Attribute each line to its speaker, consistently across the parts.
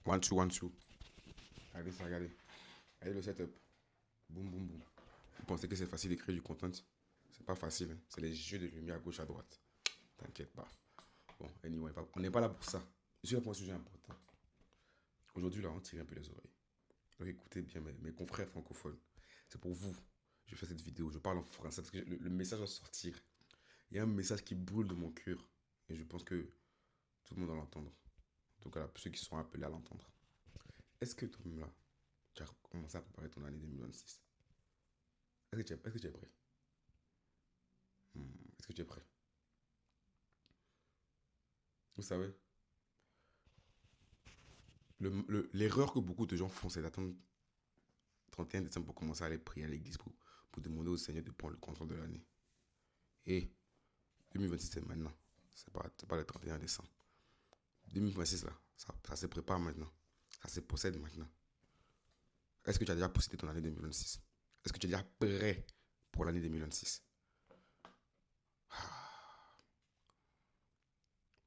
Speaker 1: One, two, one, two. Regardez ça, regardez. Regardez le setup. Boum, boum, boum. Vous pensez que c'est facile d'écrire du content? C'est pas facile. Hein. C'est les jeux de lumière à gauche, à droite. T'inquiète pas. Bon, anyway, on n'est pas là pour ça. Je suis là pour un sujet important. Aujourd'hui, là, on tire un peu les oreilles. Donc écoutez bien mes confrères francophones. C'est pour vous. Je fais cette vidéo. Je parle en français parce que le message va sortir. Il y a un message qui brûle de mon cœur. Et je pense que tout le monde va l'entendre. En tout cas, là, ceux qui seront appelés à l'entendre. Est-ce que toi-même là, tu as commencé à préparer ton année 2026? Est-ce que tu es prêt? Est-ce que tu es prêt? Vous savez, l'erreur que beaucoup de gens font, c'est d'attendre 31 décembre pour commencer à aller prier à l'église pour demander au Seigneur de prendre le contrôle de l'année. Et 2026, c'est maintenant. C'est pas le 31 décembre. 2026, là, ça se prépare maintenant. Ça se possède maintenant. Est-ce que tu as déjà possédé ton année 2026? Est-ce que tu es déjà prêt pour l'année 2026?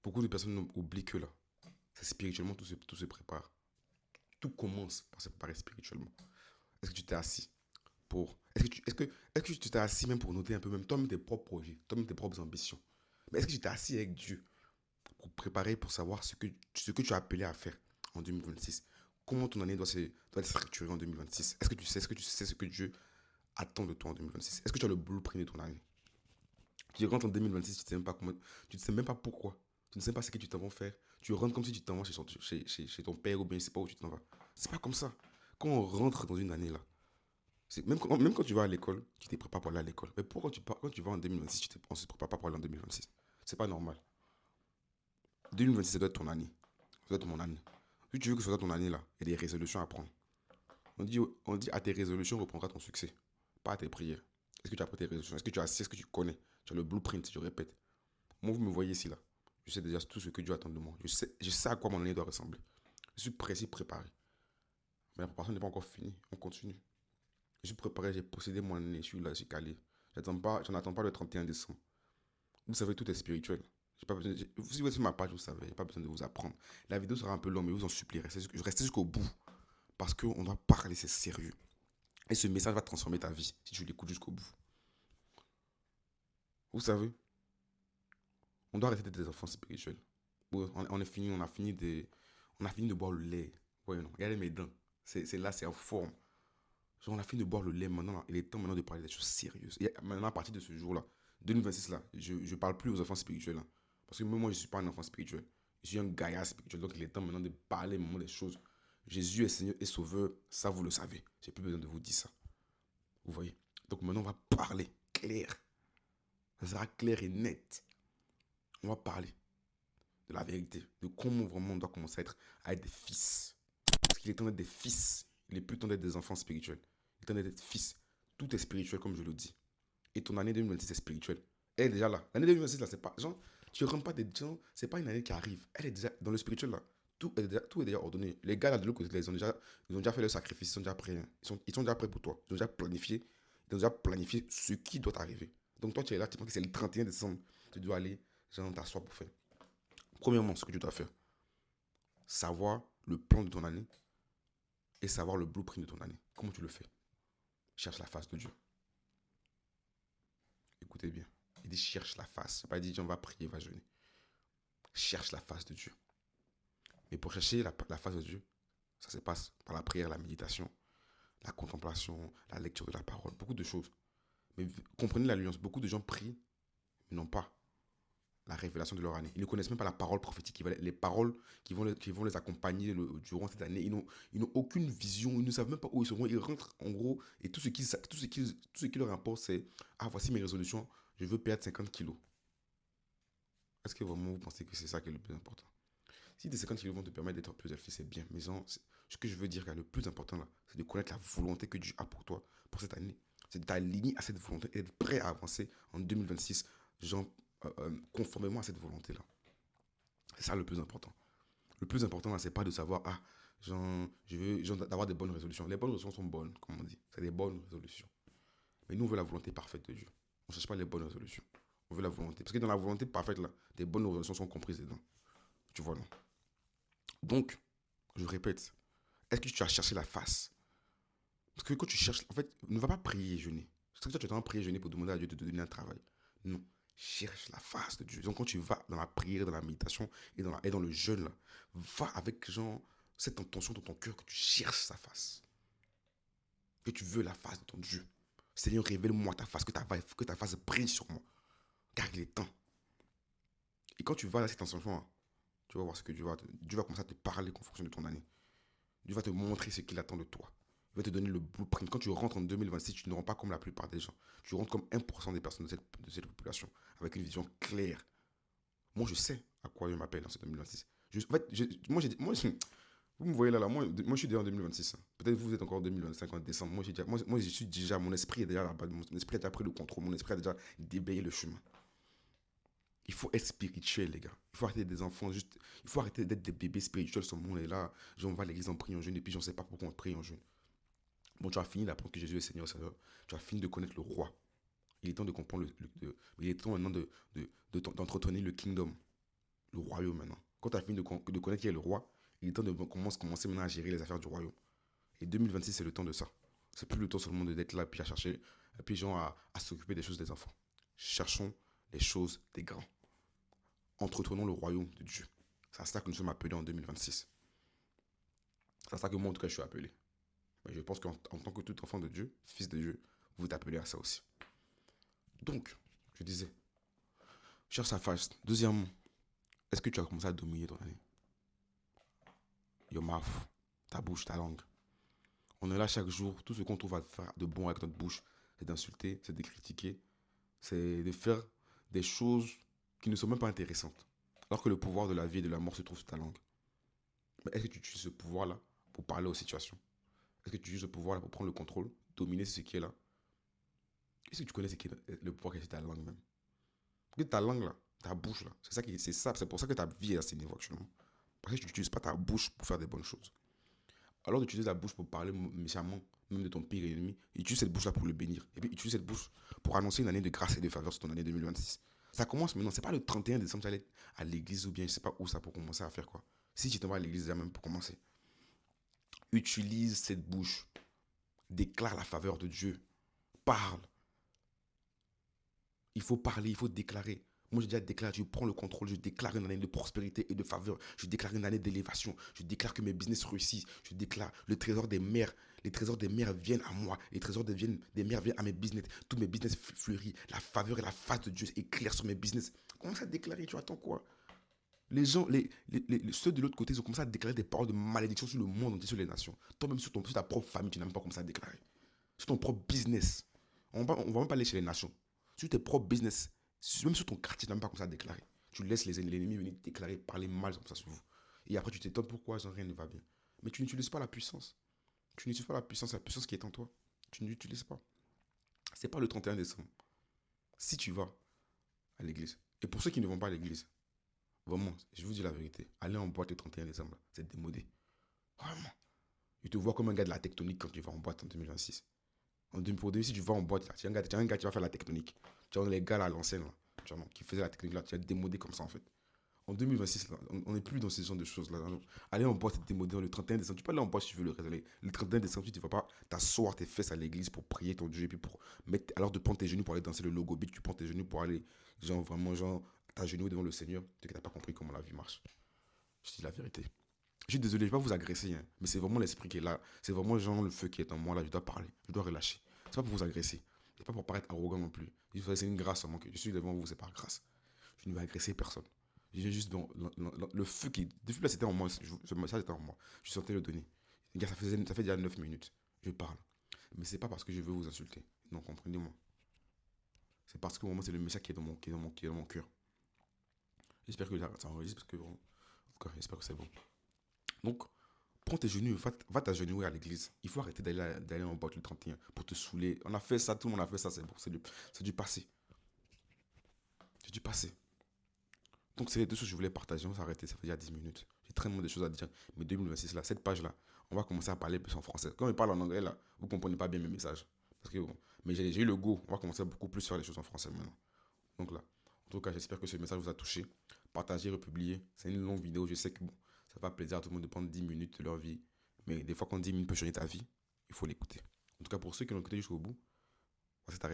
Speaker 1: Beaucoup de personnes oublient que là, c'est spirituellement, tout se prépare. Tout commence par se préparer spirituellement. Est-ce que tu t'es assis pour... Est-ce que tu t'es assis même pour noter un peu, même toi-même tes propres projets, toi-même tes propres ambitions? Mais est-ce que tu t'es assis avec Dieu pour préparer, pour savoir ce que tu as appelé à faire en 2026? Comment ton année doit être structurée en 2026? Est-ce que tu sais ce que Dieu attend de toi en 2026? Est-ce que tu as le blueprint de ton année? Tu rentres en 2026, tu ne sais même pas comment, tu ne sais même pas pourquoi. Tu ne sais pas ce que tu t'en vas faire. Tu rentres comme si tu t'en vas chez ton père ou bien je ne sais pas où tu t'en vas. C'est pas comme ça. Quand on rentre dans une année là, même quand tu vas à l'école, tu te prépares pour aller à l'école. Mais pourquoi quand tu vas en 2026, on ne se prépare pas pour aller en 2026? C'est pas normal. 2026, ça doit être ton année. Ça doit être mon année. Si tu veux que ce soit ton année là, il y a des résolutions à prendre. On dit à tes résolutions reprendra ton succès, pas à tes prières. Est-ce que tu as pris tes résolutions? Est-ce que tu as assis? Est-ce que tu connais? Tu as le blueprint, je répète. Moi, vous me voyez ici là. Je sais déjà tout ce que Dieu attend de moi. Je sais à quoi mon année doit ressembler. Je suis précis, préparé. Mais la préparation n'est pas encore finie. On continue. Je suis préparé, j'ai possédé mon année. Je suis là, je suis calé. J'en attends pas le 31 décembre. Vous savez, tout est spirituel. Si vous êtes sur ma page, vous savez, j'ai pas besoin de vous apprendre. La vidéo sera un peu longue, mais vous en supplie, restez jusqu'au bout. Parce qu'on doit parler, c'est sérieux. Et ce message va transformer ta vie si tu l'écoutes jusqu'au bout. Vous savez, on doit rester des enfants spirituels. On a fini de boire le lait. Ouais, non, regardez mes dents. C'est là, c'est en forme. Genre, on a fini de boire le lait maintenant. Là. Il est temps maintenant de parler des choses sérieuses. Et maintenant, à partir de ce jour-là, 2026, là, je ne parle plus aux enfants spirituels. Là. Parce que même moi, je ne suis pas un enfant spirituel. Je suis un gaillard spirituel. Donc, il est temps maintenant de parler vraiment des choses. Jésus est Seigneur et Sauveur. Ça, vous le savez. J'ai plus besoin de vous dire ça. Vous voyez? Donc, maintenant, on va parler clair. Ça sera clair et net. On va parler de la vérité. De comment vraiment on doit commencer à être des fils. Parce qu'il est temps d'être des fils. Il est plus temps d'être des enfants spirituels. Il est temps d'être fils. Tout est spirituel, comme je le dis. Et ton année 2026 est spirituelle. Elle est déjà là. L'année 2026, là, c'est pas. Genre, tu ne rentres pas des gens. C'est pas une année qui arrive. Elle est déjà dans le spirituel, là. Tout est déjà ordonné. Les gars, là, de l'autre côté, ils ont déjà fait leur sacrifice. Ils sont déjà prêts. Hein. Ils sont déjà prêts pour toi. Ils ont déjà planifié. Ils ont déjà planifié ce qui doit arriver. Donc, toi, tu es là. Tu penses que c'est le 31 décembre. Tu dois aller, genre, t'asseoir pour faire. Premièrement, ce que tu dois faire, savoir le plan de ton année et savoir le blueprint de ton année. Comment tu le fais? Cherche la face de Dieu. Écoutez bien. Il dit cherche la face. Il n'a pas dit on va prier, va jeûner. Cherche la face de Dieu. Mais pour chercher la face de Dieu, ça se passe par la prière, la méditation, la contemplation, la lecture de la parole, beaucoup de choses. Mais comprenez l'alliance. Beaucoup de gens prient, mais n'ont pas la révélation de leur année. Ils ne connaissent même pas la parole prophétique, les paroles qui vont les accompagner durant cette année. Ils n'ont aucune vision, ils ne savent même pas où ils seront. Ils rentrent en gros et tout ce qui leur importe, c'est ah, voici mes résolutions, je veux perdre 50 kilos. Est-ce que vraiment vous pensez que c'est ça qui est le plus important? Si tes 50 kilos vont te permettre d'être plus élevé, c'est bien. Mais ce que je veux dire, le plus important là, c'est de connaître la volonté que Dieu a pour toi, pour cette année. C'est de t'aligner à cette volonté et d'être prêt à avancer en 2026, genre, conformément à cette volonté-là. C'est ça le plus important. Le plus important là, c'est pas de savoir, ah, genre, je veux d'avoir des bonnes résolutions. Les bonnes résolutions sont bonnes, comme on dit. C'est des bonnes résolutions. Mais nous, on veut la volonté parfaite de Dieu. On ne cherche pas les bonnes résolutions. On veut la volonté. Parce que dans la volonté parfaite, là, des bonnes résolutions sont comprises dedans. Tu vois, non? Donc, Je répète, est-ce que tu as cherché la face? Parce que quand tu cherches, en fait, ne va pas prier et jeûner. Parce que toi, tu es en train de prier et jeûner pour demander à Dieu de te donner un travail. Non. Cherche la face de Dieu. Donc, quand tu vas dans la prière, dans la méditation et dans le jeûne, là, va avec genre, cette intention dans ton cœur que tu cherches sa face. Que tu veux la face de ton Dieu. Seigneur, révèle-moi ta face, que ta face brille sur moi. Car il est temps. Et quand tu vas dans cette intention, tu vas voir ce que Dieu va commencer à te parler en fonction de ton année. Dieu va te montrer ce qu'il attend de toi. Il va te donner le blueprint. Quand tu rentres en 2026, tu ne rentres pas comme la plupart des gens. Tu rentres comme 1% des personnes de cette population, avec une vision claire. Moi, je sais à quoi je m'appelle en ce 2026. Vous me voyez là, moi je suis déjà en 2026. Peut-être vous êtes encore en 2025, en décembre. Moi, je suis déjà, mon esprit est déjà là-bas. Mon esprit a déjà pris le contrôle. Mon esprit a déjà déblayé le chemin. Il faut être spirituel, les gars. Il faut arrêter des enfants, juste. Il faut arrêter d'être des bébés spirituels. Ce monde est là. On va à l'église en priant en jeûne et puis je ne sais pas pourquoi on prie en jeûne. Bon, tu as fini d'apprendre que Jésus est Seigneur, Seigneur. Tu as fini de connaître le roi. Il est temps de comprendre il est temps maintenant d'entretenir le kingdom, le royaume maintenant. Quand tu as fini de connaître qui est le roi, il est temps de commencer maintenant à gérer les affaires du royaume. Et 2026, c'est le temps de ça. C'est plus le temps seulement d'être là puis à chercher, puis genre à s'occuper des choses des enfants. Cherchons les choses des grands. Entretenons le royaume de Dieu. C'est à ça que nous sommes appelés en 2026. C'est à ça que moi, en tout cas, je suis appelé. Mais je pense qu'en tant que tout enfant de Dieu, fils de Dieu, vous t'appelez à ça aussi. Donc, je disais, cherche sa face. Deuxièmement, est-ce que tu as commencé à dominer ton année? Your mouth, ta bouche, ta langue. On est là chaque jour, tout ce qu'on trouve à faire de bon avec notre bouche, c'est d'insulter, c'est de critiquer, c'est de faire des choses qui ne sont même pas intéressantes. Alors que le pouvoir de la vie et de la mort se trouve sur ta langue. Mais est-ce que tu utilises ce pouvoir-là pour parler aux situations? Est-ce que tu utilises ce pouvoir-là pour prendre le contrôle, dominer ce qui est là? Est-ce que tu connais ce qui est le pouvoir qui est sur ta langue même? Parce que ta langue là, ta bouche là, c'est pour ça que ta vie est à ce niveau actuellement. Parce que tu n'utilises pas ta bouche pour faire des bonnes choses. Alors d'utiliser la bouche pour parler méchamment, même de ton pire ennemi, utilise cette bouche là pour le bénir. Et puis utilise cette bouche pour annoncer une année de grâce et de faveur sur ton année 2026. Ça commence maintenant, c'est pas le 31 décembre, tu vas aller à l'église ou bien je sais pas où ça pour commencer à faire quoi. Si tu t'en vas à l'église déjà même pour commencer. Utilise cette bouche. Déclare la faveur de Dieu. Parle. Il faut parler, il faut déclarer. Moi, j'ai déjà déclaré, je prends le contrôle, je déclare une année de prospérité et de faveur. Je déclare une année d'élévation. Je déclare que mes business réussissent. Je déclare le trésor des mers. Les trésors des mers viennent à moi. Les trésors des mers viennent à mes business. Tous mes business fleurissent. La faveur et la face de Dieu éclairent sur mes business. Commence à déclarer, tu attends quoi? Les gens, ceux de l'autre côté, ils ont commencé à déclarer des paroles de malédiction sur le monde entier, sur les nations. Toi-même, sur ta propre famille, tu n'as même pas commencé à déclarer. Sur ton propre business. On va même pas aller chez les nations. Sur tes propres business, même sur ton quartier, tu n'as même pas commencé à déclarer. Tu laisses l'ennemi venir déclarer, parler mal comme ça sur vous. Et après, tu t'étonnes pourquoi rien ne va bien. Mais tu n'utilises pas la puissance. Tu n'utilises pas la puissance qui est en toi. Tu ne l'utilises pas. C'est pas le 31 décembre. Si tu vas à l'église, et pour ceux qui ne vont pas à l'église, vraiment, je vous dis la vérité, aller en boîte le 31 décembre, c'est démodé. Vraiment. Je te vois comme un gars de la tectonique quand tu vas en boîte en 2026. Pour 2006, tu vas en boîte, là, tu es un gars qui va faire la tectonique. Tu vois les gars là, à l'ancienne, là, tu vois, qui faisaient la technique là, tu es démodé comme ça en fait. En 2026, là, on n'est plus dans ce genre de choses là. Aller en boîte, c'est démodé le 31 décembre. Tu peux aller en boîte si tu veux le révéler. Le 31 décembre, tu ne vas pas t'asseoir tes fesses à l'église pour prier ton Dieu et puis pour mettre, alors de prendre tes genoux pour aller danser le logo beat, tu prends tes genoux pour aller, genre vraiment, genre, t'agenouiller devant le Seigneur, tu n'as pas compris comment la vie marche. Je dis la vérité. Je suis désolé, je ne vais pas vous agresser, hein, mais c'est vraiment l'esprit qui est là. C'est vraiment genre le feu qui est en moi là. Je dois parler, je dois relâcher. C'est pas pour vous agresser. C'est pas pour paraître arrogant non plus. C'est une grâce seulement que je suis devant vous, c'est par grâce. Je ne vais agresser personne. J'ai juste le feu qui. Depuis là, c'était en moi. Ce message était en moi. Je sentais le donner. Les gars, ça fait déjà 9 minutes. Je parle. Mais c'est pas parce que je veux vous insulter. Non, comprenez-moi. C'est parce que vraiment, c'est le message qui est dans mon cœur. J'espère que ça enregistre parce que. En tout cas, j'espère que c'est bon. Donc, prends tes genoux, va t'agenouiller à l'église. Il faut arrêter d'aller en boîte le 31 pour te saouler. On a fait ça, tout le monde a fait ça, c'est bon. C'est du passé. C'est du passé. Donc, c'est les deux choses que je voulais partager. On s'est arrêté, ça fait déjà 10 minutes. J'ai tellement de choses à dire. Mais 2026, là, cette page-là, on va commencer à parler plus en français. Quand on parle en anglais, là, vous ne comprenez pas bien mes messages. Parce que, bon, mais j'ai eu le go. On va commencer à beaucoup plus faire les choses en français maintenant. Donc là, en tout cas, j'espère que ce message vous a touché. Partagez, republiez. C'est une longue vidéo. Je sais que bon, Ça va plaisir à tout le monde de prendre 10 minutes de leur vie. Mais des fois, quand 10 minutes peut changer ta vie, il faut l'écouter. En tout cas, pour ceux qui l'ont écouté jusqu'au bout,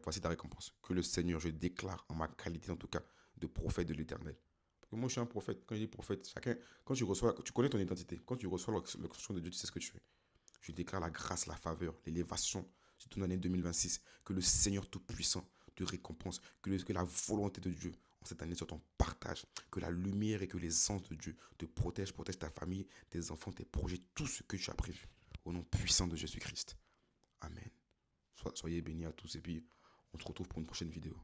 Speaker 1: voici ta récompense. Que le Seigneur, je déclare en ma qualité, en tout cas, de prophète de l'Éternel. Parce que moi, je suis un prophète. Quand je dis prophète, chacun, quand tu reçois, tu connais ton identité. Quand tu reçois l'expression de Dieu, tu sais ce que tu es. Je déclare la grâce, la faveur, l'élévation, surtout dans l'année 2026. Que le Seigneur Tout-Puissant te récompense. Que la volonté de Dieu en cette année soit ton partage. Que la lumière et que les anges de Dieu te protègent ta famille, tes enfants, tes projets, tout ce que tu as prévu. Au nom puissant de Jésus-Christ. Amen. Soyez bénis à tous et puis on se retrouve pour une prochaine vidéo.